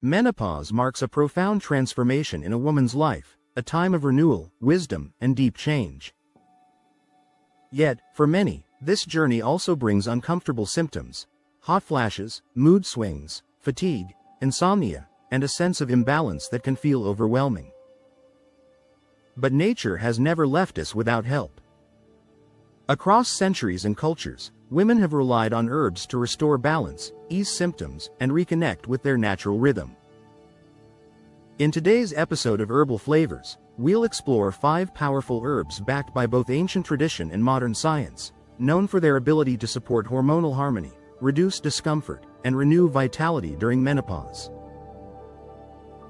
Menopause marks a profound transformation in a woman's life, a time of renewal, wisdom, and deep change. Yet, for many, this journey also brings uncomfortable symptoms: hot flashes, mood swings, fatigue, insomnia, and a sense of imbalance that can feel overwhelming. But nature has never left us without help. Across centuries and cultures, women have relied on herbs to restore balance, ease symptoms, and reconnect with their natural rhythm. In today's episode of Herbal Flavors, we'll explore 5 powerful herbs backed by both ancient tradition and modern science, known for their ability to support hormonal harmony, reduce discomfort, and renew vitality during menopause.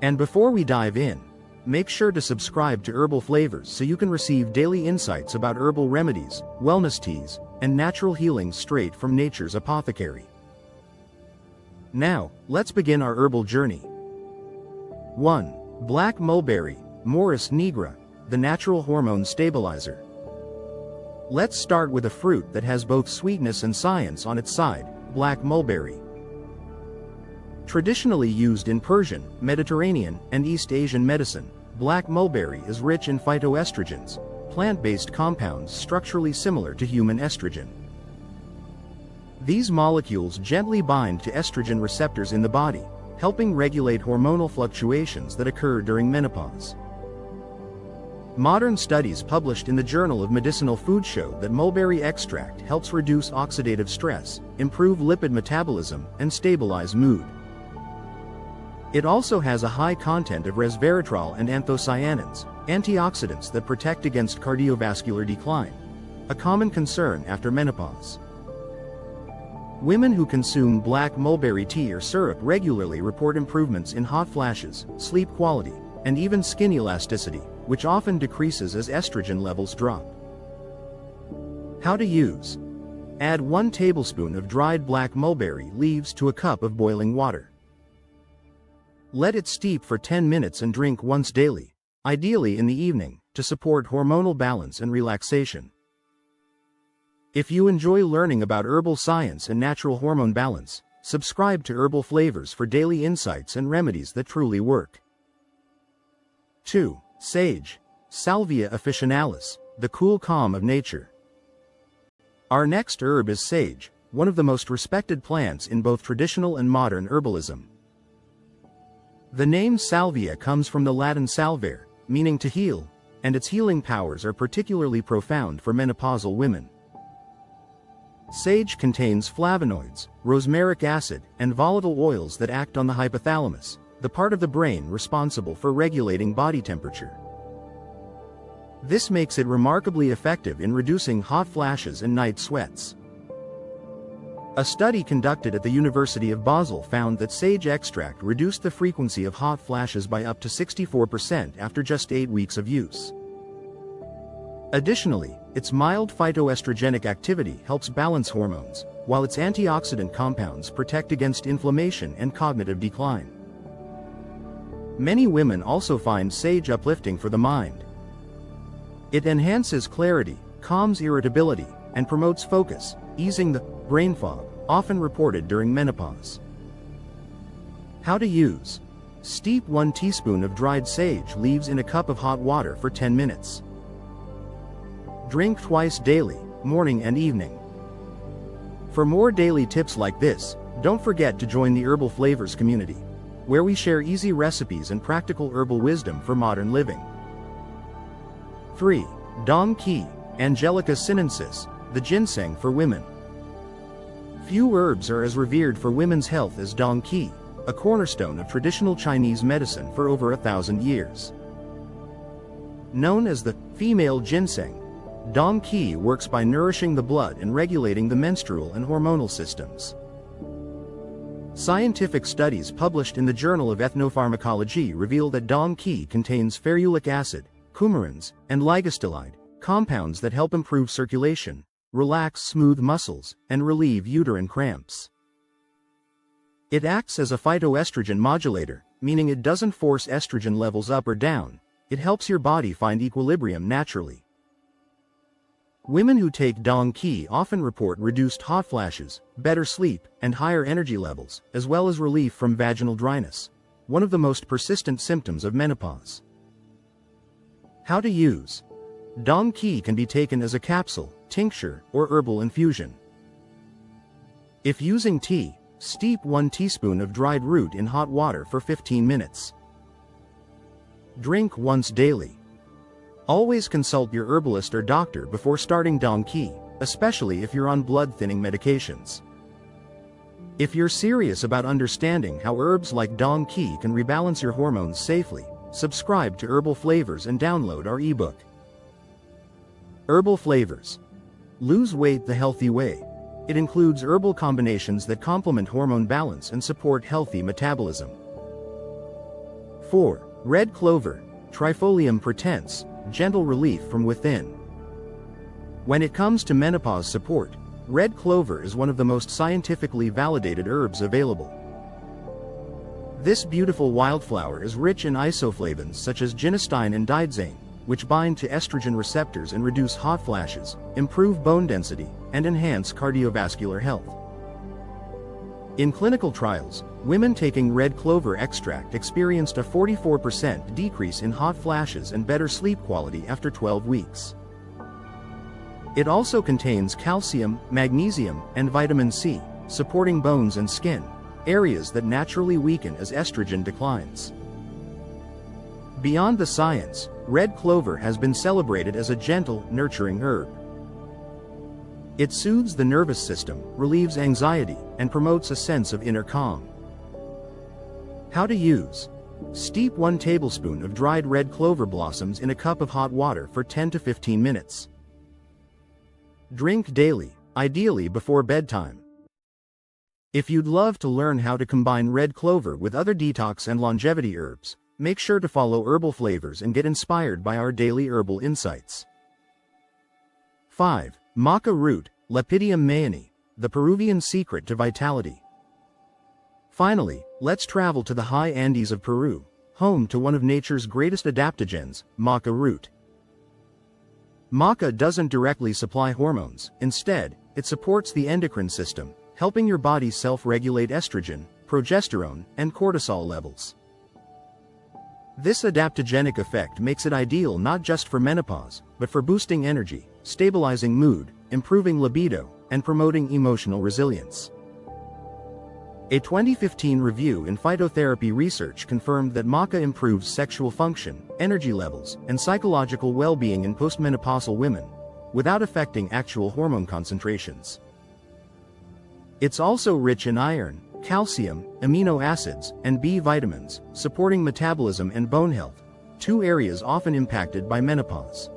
And before we dive in, make sure to subscribe to Herbal Flavors so you can receive daily insights about herbal remedies, wellness teas, and natural healing straight from nature's apothecary. Now, let's begin our herbal journey. 1. Black mulberry, Morus nigra, the natural hormone stabilizer. Let's start with a fruit that has both sweetness and science on its side: black mulberry. Traditionally used in Persian, Mediterranean, and East Asian medicine, black mulberry is rich in phytoestrogens, plant-based compounds structurally similar to human estrogen. These molecules gently bind to estrogen receptors in the body, helping regulate hormonal fluctuations that occur during menopause. Modern studies published in the Journal of Medicinal Food show that mulberry extract helps reduce oxidative stress, improve lipid metabolism, and stabilize mood. It also has a high content of resveratrol and anthocyanins, antioxidants that protect against cardiovascular decline, a common concern after menopause. Women who consume black mulberry tea or syrup regularly report improvements in hot flashes, sleep quality, and even skin elasticity, which often decreases as estrogen levels drop. How to use: add 1 tablespoon of dried black mulberry leaves to a cup of boiling water. Let it steep for 10 minutes and drink once daily, ideally in the evening, to support hormonal balance and relaxation. If you enjoy learning about herbal science and natural hormone balance, subscribe to Herbal Flavors for daily insights and remedies that truly work. 2. Sage, Salvia officinalis, the cool calm of nature. Our next herb is sage, one of the most respected plants in both traditional and modern herbalism. The name salvia comes from the Latin salvare, meaning to heal, and its healing powers are particularly profound for menopausal women. Sage contains flavonoids, rosmaric acid, and volatile oils that act on the hypothalamus, the part of the brain responsible for regulating body temperature. This makes it remarkably effective in reducing hot flashes and night sweats. A study conducted at the University of Basel found that sage extract reduced the frequency of hot flashes by up to 64% after just 8 weeks of use. Additionally, its mild phytoestrogenic activity helps balance hormones, while its antioxidant compounds protect against inflammation and cognitive decline. Many women also find sage uplifting for the mind. It enhances clarity, calms irritability, and promotes focus, easing the brain fog often reported during menopause. How to use: steep 1 teaspoon of dried sage leaves in a cup of hot water for 10 minutes. Drink twice daily, morning and evening. For more daily tips like this, don't forget to join the Herbal Flavors community, where we share easy recipes and practical herbal wisdom for modern living. 3. Dong Qi, Angelica sinensis, the ginseng for women. Few herbs are as revered for women's health as Dong Qi, a cornerstone of traditional Chinese medicine for over 1,000 years. Known as the female ginseng, Dong Qi works by nourishing the blood and regulating the menstrual and hormonal systems. Scientific studies published in the Journal of Ethnopharmacology reveal that Dong Qi contains ferulic acid, coumarins, and ligostylide, compounds that help improve circulation, relax smooth muscles, and relieve uterine cramps. It acts as a phytoestrogen modulator, meaning it doesn't force estrogen levels up or down, it helps your body find equilibrium naturally. Women who take Dong Qi often report reduced hot flashes, better sleep, and higher energy levels, as well as relief from vaginal dryness. one of the most persistent symptoms of menopause. How to use. Dong Qi can be taken as a capsule, tincture, or herbal infusion. If using tea, steep 1 teaspoon of dried root in hot water for 15 minutes. Drink once daily. Always consult your herbalist or doctor before starting Dong Qi, especially if you're on blood-thinning medications. If you're serious about understanding how herbs like Dong Qi can rebalance your hormones safely, subscribe to Herbal Flavors and download our ebook. Herbal Flavors. Lose weight the healthy way. It includes herbal combinations that complement hormone balance and support healthy metabolism. 4. Red clover, Trifolium pratense, gentle relief from within. When it comes to menopause support, red clover is one of the most scientifically validated herbs available. This beautiful wildflower is rich in isoflavones such as genistein and didzane, which bind to estrogen receptors and reduce hot flashes, improve bone density, and enhance cardiovascular health. In clinical trials, women taking red clover extract experienced a 44% decrease in hot flashes and better sleep quality after 12 weeks. It also contains calcium, magnesium, and vitamin C, supporting bones and skin, areas that naturally weaken as estrogen declines. Beyond the science, red clover has been celebrated as a gentle, nurturing herb. It soothes the nervous system, relieves anxiety, and promotes a sense of inner calm. How to use. Steep 1 tablespoon of dried red clover blossoms in a cup of hot water for 10 to 15 minutes. Drink daily, ideally before bedtime. If you'd love to learn how to combine red clover with other detox and longevity herbs, make sure to follow Herbal Flavors and get inspired by our daily herbal insights. 5. Maca root, Lepidium mayeni, the Peruvian secret to vitality. Finally, let's travel to the high Andes of Peru, home to one of nature's greatest adaptogens, maca root. Maca doesn't directly supply hormones, instead, it supports the endocrine system, helping your body self-regulate estrogen, progesterone, and cortisol levels. This adaptogenic effect makes it ideal not just for menopause, but for boosting energy, stabilizing mood, improving libido, and promoting emotional resilience. A 2015 review in Phytotherapy Research confirmed that maca improves sexual function, energy levels, and psychological well-being in postmenopausal women, without affecting actual hormone concentrations. It's also rich in iron, calcium, amino acids, and B vitamins, supporting metabolism and bone health, 2 areas often impacted by menopause.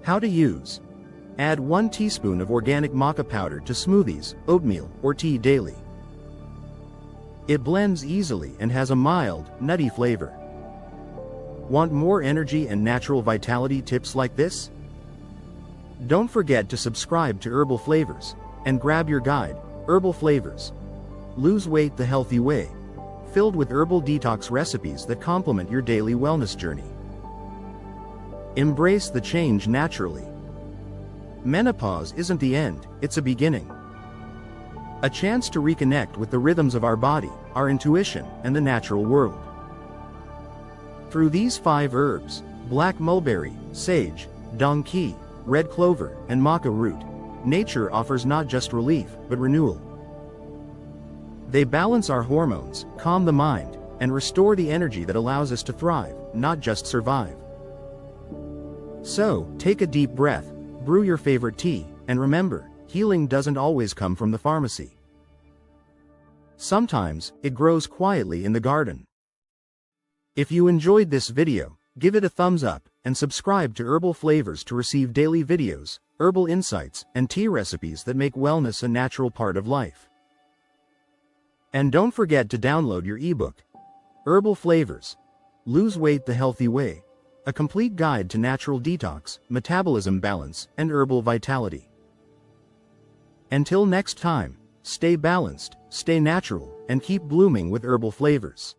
How to use. Add 1 teaspoon of organic maca powder to smoothies, oatmeal, or tea daily. It blends easily and has a mild, nutty flavor. Want more energy and natural vitality tips like this? Don't forget to subscribe to Herbal Flavors, and grab your guide, Herbal Flavors. Lose weight the healthy way, filled with herbal detox recipes that complement your daily wellness journey. Embrace the change naturally. Menopause isn't the end, it's a beginning. A chance to reconnect with the rhythms of our body, our intuition, and the natural world. Through these 5 herbs, black mulberry, sage, Dong Qi, red clover, and maca root, nature offers not just relief, but renewal. They balance our hormones, calm the mind, and restore the energy that allows us to thrive, not just survive. So, take a deep breath, brew your favorite tea, and remember, healing doesn't always come from the pharmacy. Sometimes, it grows quietly in the garden. If you enjoyed this video, give it a thumbs up, and subscribe to Herbal Flavors to receive daily videos, herbal insights, and tea recipes that make wellness a natural part of life. And don't forget to download your ebook, Herbal Flavors. Lose weight the healthy way. A complete guide to natural detox, metabolism balance, and herbal vitality. Until next time, stay balanced, stay natural, and keep blooming with Herbal Flavors.